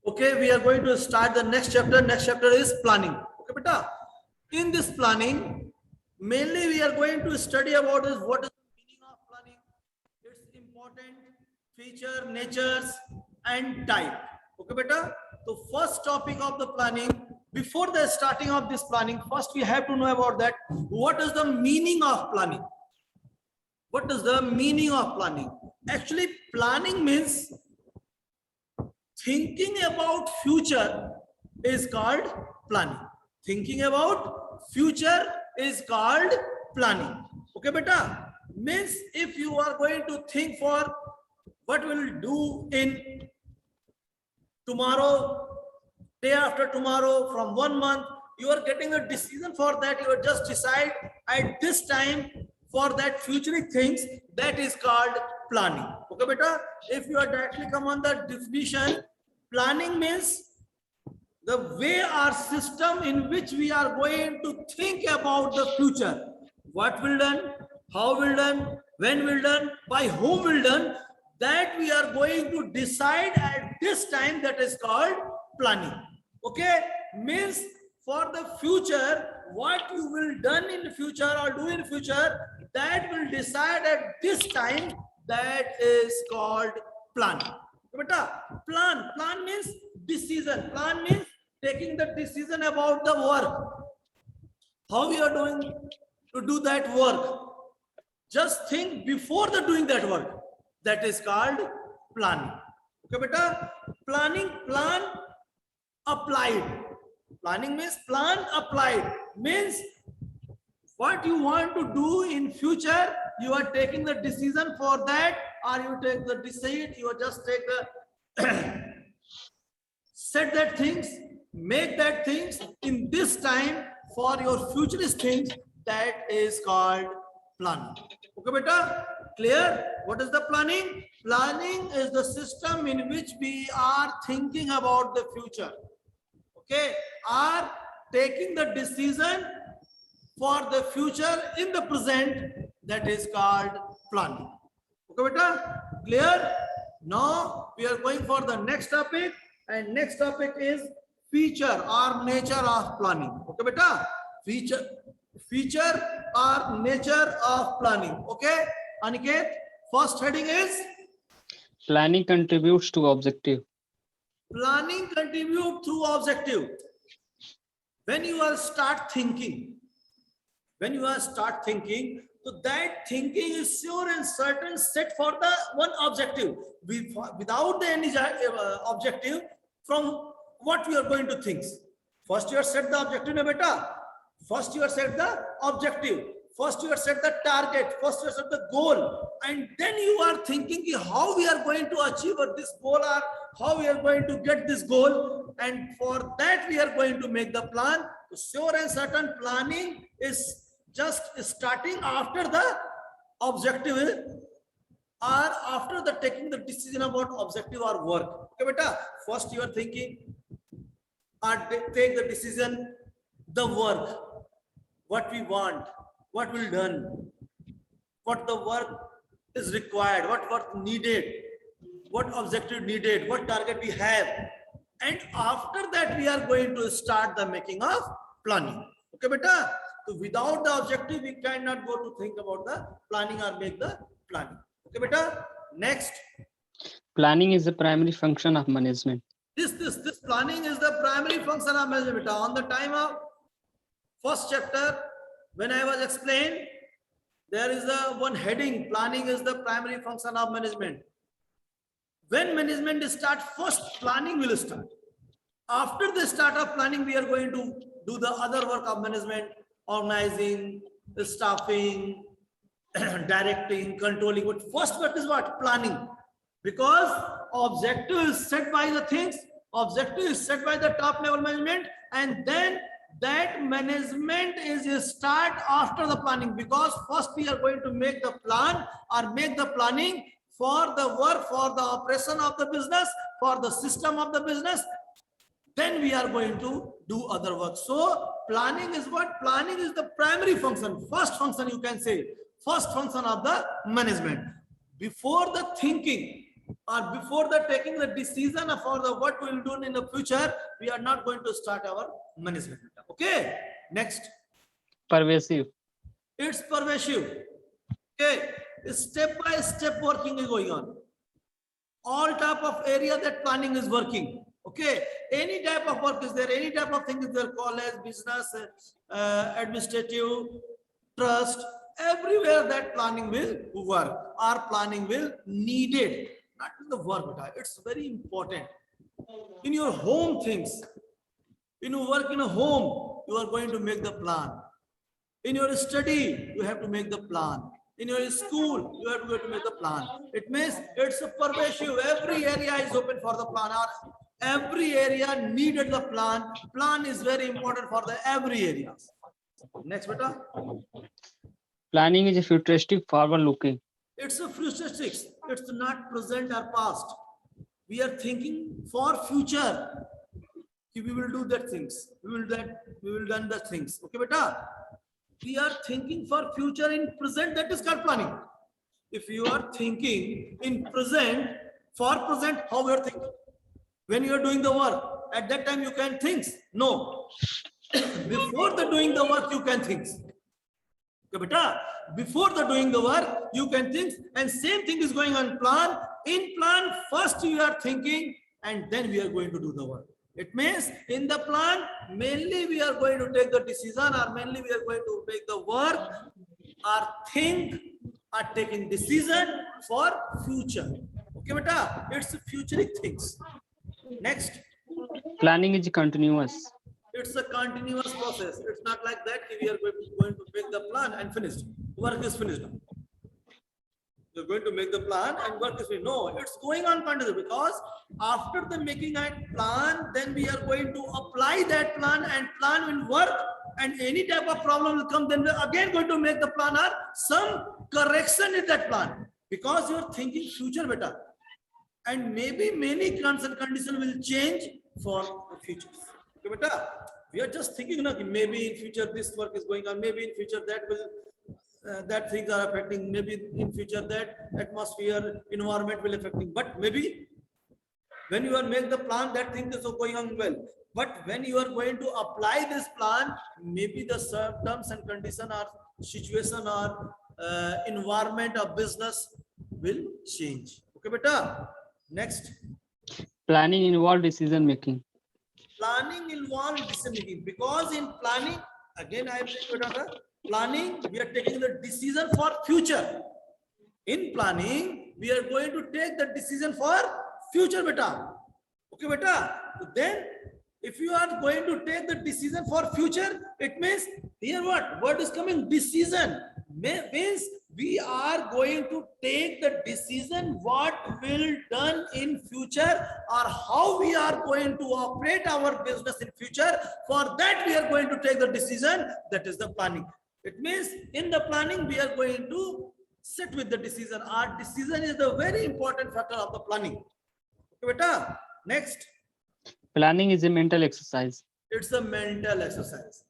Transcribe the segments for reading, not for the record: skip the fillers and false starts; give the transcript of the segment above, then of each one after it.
Okay, we are going to start the next chapter. Next chapter is planning. Okay, beta. In this planning, mainly we are going to study about is what is the meaning of planning, its important feature, natures, and type. Okay, beta. So first topic of the planning. Before the starting of this planning, first we have to know about that. What is the meaning of planning? What is the meaning of planning? Actually, planning means thinking about future is called planning. Thinking about future is called planning. Okay, beta? Means if you are going to think for what we'll do in tomorrow, day after tomorrow, from 1 month, you are getting a decision for that. You are just decide at this time for that future things, that is called planning. Okay, beta? If you are directly come on the definition, planning means the way our system in which we are going to think about the future. What will done, how will done, when will done, by whom will done, that we are going to decide at this time, that is called planning. Okay, means for the future, what you will done in the future or do in future, that will decide at this time, that is called planning. Plan means decision. Plan means taking the decision about the work. How we are doing to do that work. Just think before the doing that work. That is called planning. Okay, beta? Planning, plan applied. Planning means plan applied. Means what you want to do in future, you are taking the decision for that, or you take the decision, you just take the set that things, make that things in this time for your futurist things, that is called planning. Okay, beta? Clear? What is the planning? Planning is the system in which we are thinking about the future. Okay, are taking the decision for the future in the present, that is called planning. Okay, beta? Clear? Now we are going for the next topic, and next topic is feature or nature of planning. Okay, beta? Feature or nature of planning. Okay, Aniket, first heading is Planning contributes to objective. planning contribute to objective. When you are start thinking, so that thinking is sure and certain set for the one objective. Without the any objective, from what we are going to think. First you are set the objective, na beta. First you are set the objective. First you are set the target. First you are set the goal. And then you are thinking how we are going to achieve this goal, or how we are going to get this goal. And for that we are going to make the plan. So sure and certain planning is just starting after the objective, or after the taking the decision about objective or work. Okay, beta? First you are thinking or take the decision, the work, what we want, what will done, what the work is required, what work needed, what objective needed, what target we have. And after that we are going to start the making of planning. Okay, beta? So without the objective, we cannot go to think about the planning or make the planning. Okay, beta? Next. Planning is the primary function of management. This planning is the primary function of management, beta. On the time of first chapter, when I was explained, there is a one heading, planning is the primary function of management. When management start, first planning will start. After the start of planning, we are going to do the other work of management, organizing, staffing, directing, controlling. But first what is what? Planning. Because objective is set by the things, objective is set by the top level management, and then that management is start after the planning. Because first we are going to make the plan or make the planning for the work, for the operation of the business, for the system of the business. Then we are going to do other work. So planning is what? Planning is the primary function, first function, you can say, first function of the management. Before the thinking, or before the taking the decision for the what we will do in the future, we are not going to start our management. Okay, next. Pervasive. It's pervasive. Okay, step by step working is going on. All type of area that planning is working. Okay, any type of work is there, any type of thing is there, college, business, administrative, trust, everywhere that planning will work, or planning will needed. Not in the work, but it's very important. In your home things, when you work in a home, you are going to make the plan. In your study, you have to make the plan. In your school, you have to make the plan. It means it's a pervasive. Every area is open for the plan. Or every area needed the plan. Plan is very important for the every area. Next, beta. Planning is a futuristic, forward-looking. It's a futuristic. It's not present or past. We are thinking for future. We will do that things. We will done the things. Okay, beta. We are thinking for future in present, that is called planning. If you are thinking in present, for present, how you are thinking? When you are doing the work, at that time you can think. No. Before the doing the work, you can think. Okay, beta? Before the doing the work, you can think, and same thing is going on plan. In plan, first you are thinking, and then we are going to do the work. It means in the plan, mainly we are going to take the decision, or mainly we are going to make the work, or think, or taking decision for future. Okay, beta? It's futuristic things. Next. Planning is continuous. It's a continuous process. It's not like that we are going to make the plan and finished. Work is finished now. You're going to make the plan and work is finished. No, it's going on continuously, because after the making a plan, then we are going to apply that plan, and plan will work, and any type of problem will come, then we're again going to make the plan or some correction in that plan, because you're thinking future better. And maybe many conditions will change for the future. Okay, beta? We are just thinking, maybe in future this work is going on, maybe in future that will that things are affecting, maybe in future that atmosphere, environment will affecting, but maybe when you are make the plan, that thing is going on well. But when you are going to apply this plan, maybe the terms and condition or situation or environment of business will change. Okay, beta? Next. Planning involves decision making. Planning involves decision making, because in planning, again I am saying, planning, we are taking the decision for future. In planning, we are going to take the decision for future, beta. Okay, beta. Then, if you are going to take the decision for future, it means here what? What is coming? Decision. Means we are going to take the decision what will done in future, or how we are going to operate our business in future. For that, we are going to take the decision. That is the planning. It means in the planning, we are going to sit with the decision. Our decision is the very important factor of the planning. Okay, beta? Next. Planning is a mental exercise. It's a mental exercise.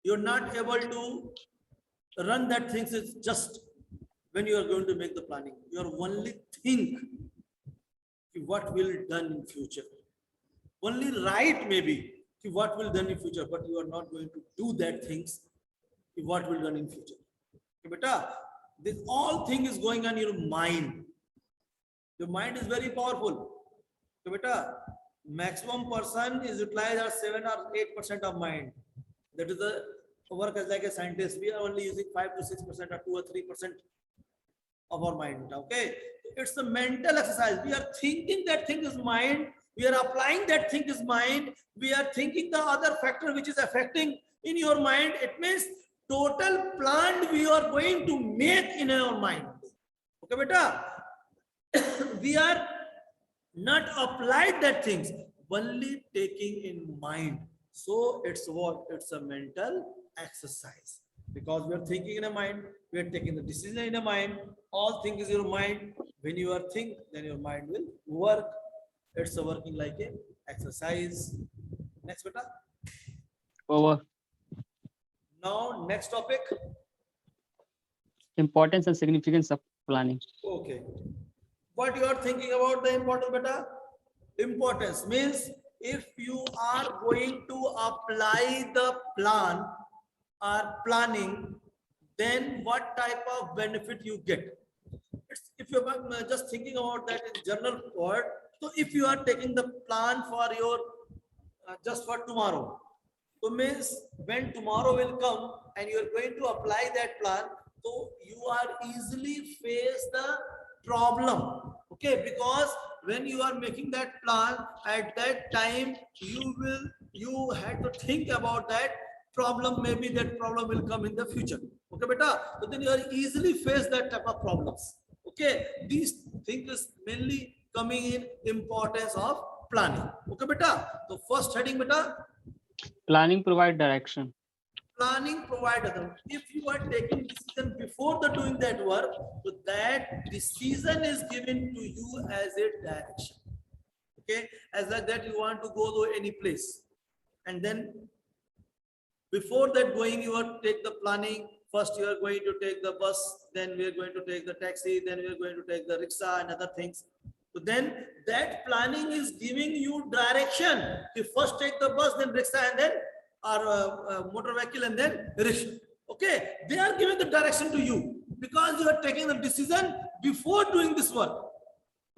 You're not able to run that things is just when you are going to make the planning. You are only think what will done in future. Only write maybe what will done in future, but you are not going to do that things what will done in future. Okay, beta? This all thing is going on in your mind. Your mind is very powerful. Okay, beta? Maximum person is utilized at 7 or 8% of mind. That is the work as like a scientist. We are only using 5 to 6% or 2 or 3% of our mind. Okay, it's the mental exercise. We are thinking that thing is mind. We are applying that thing is mind. We are thinking the other factor which is affecting in your mind. It means total plan we are going to make in our mind. Okay, beta? We are not applied that things, only taking in mind. So it's what? It's a mental exercise, because we are thinking in a mind, we are taking the decision in a mind. All things is your mind. When you are think, then your mind will work. It's a working like a exercise. Next, beta. Over. Now, next topic. Importance and significance of planning. Okay. What you are thinking about the importance, beta? Importance means if you are going to apply the plan or planning, then what type of benefit you get? It's, if you're just thinking about that in general word, so if you are taking the plan for your just for tomorrow, so means when tomorrow will come and you are going to apply that plan, so you are easily face the problem. Okay, because when you are making that plan at that time, you had to think about that problem. Maybe that problem will come in the future. Okay, beta. So then you are easily face that type of problems. Okay, these things is mainly coming in importance of planning. Okay, beta. So first heading, beta. Planning provide direction. Planning provide them. If you are taking decision before the doing that work, so that decision is given to you as a direction. Okay, as like that you want to go to any place, and then before that going, you are take the planning. First, you are going to take the bus, then we are going to take the taxi, then we are going to take the rickshaw and other things. So then that planning is giving you direction. You first take the bus, then rickshaw, and then or motor vehicle, and then rickshaw. Okay, they are giving the direction to you because you are taking the decision before doing this work.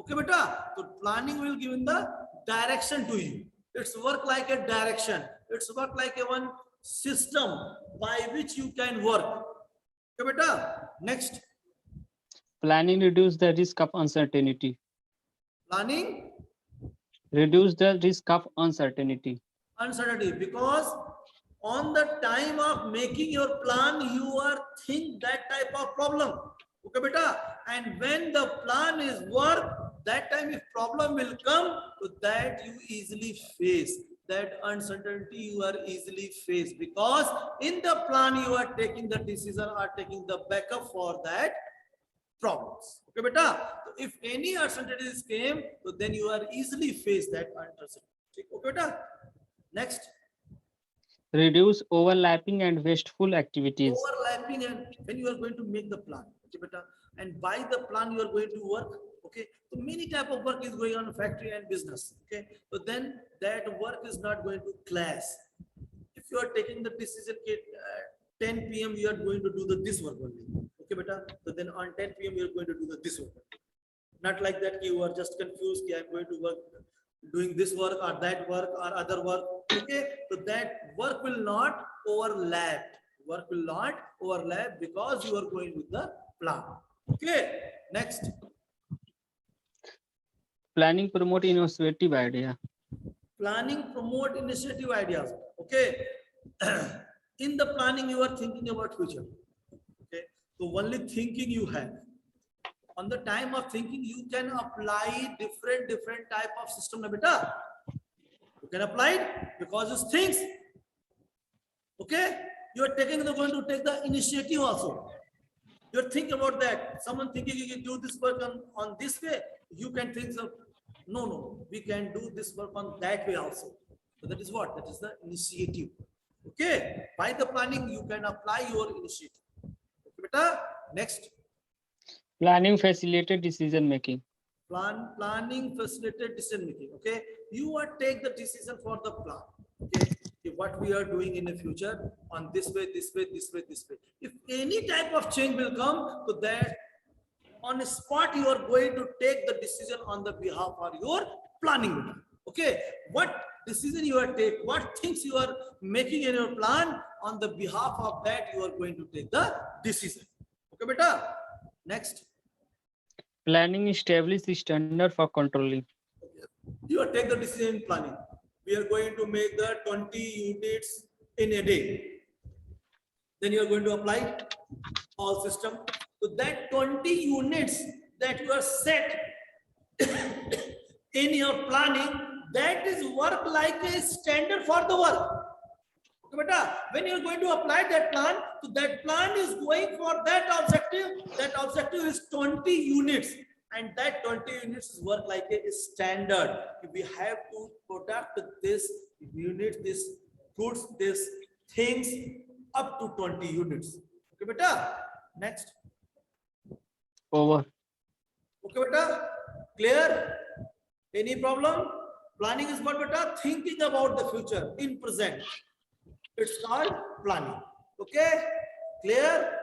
Okay, beta. So planning will give the direction to you. It's work like a direction. It's work like a one system by which you can work. Okay, beta. Next, Planning reduce the risk of uncertainty. planning Reduce the risk of uncertainty. uncertainty, because on the time of making your plan, you are think that type of problem. Okay, beta. And when the plan is work, that time if problem will come, so that you easily face. That uncertainty you are easily faced because in the plan you are taking the decision or taking the backup for that problems. Okay, beta. So if any uncertainties came, so then you are easily face that uncertainty. Okay, beta. Next, Reduce overlapping and wasteful activities. overlapping, and when you are going to make the plan. Okay, beta. And by the plan you are going to work. Okay, so many type of work is going on in factory and business. Okay, so then that work is not going to clash. If you are taking the decision 10 p.m. you are going to do this work only. Okay, beta. So then on 10 p.m. you are going to do this work. Not like that you are just confused. I am going to work doing this work or that work or other work. Okay, so that work will not overlap. Work will not overlap because you are going with the plan. Okay, next. Planning promote innovative idea. Planning promote initiative ideas. Okay, in the planning you are thinking about future. Okay, so only thinking you have. On the time of thinking, you can apply different type of system. Na beta, you can apply it because it's things. Okay, you are going to take the initiative also. You're thinking about that. Someone thinking you can do this work on this way. You can think so. No, we can do this work on that way also. So that is what? That is the initiative. Okay, by the planning, you can apply your initiative. Okay, beta. Next. Planning facilitated decision making. Planning facilitated decision making. Okay, you are take the decision for the plan. Okay, what we are doing in the future on this way. If any type of change will come, so that on the spot you are going to take the decision on the behalf of your planning. Okay, what decision you are take, what things you are making in your plan, on the behalf of that you are going to take the decision. Okay, beta. Next. Planning establish the standard for controlling. You are take the decision in planning. We are going to make the 20 units in a day. Then you are going to apply all system. So that 20 units that you are set in your planning, that is work like a standard for the work. Okay, beta, when you are going to apply that plan, so that plan is going for that objective is 20 units. And that 20 units work like a standard. We have to product this unit, this goods, this things up to 20 units. Okay, beta. Next. Over. Okay, beta. Clear? Any problem? Planning is what beta? Thinking about the future in present. It's called planning. Okay? Clear?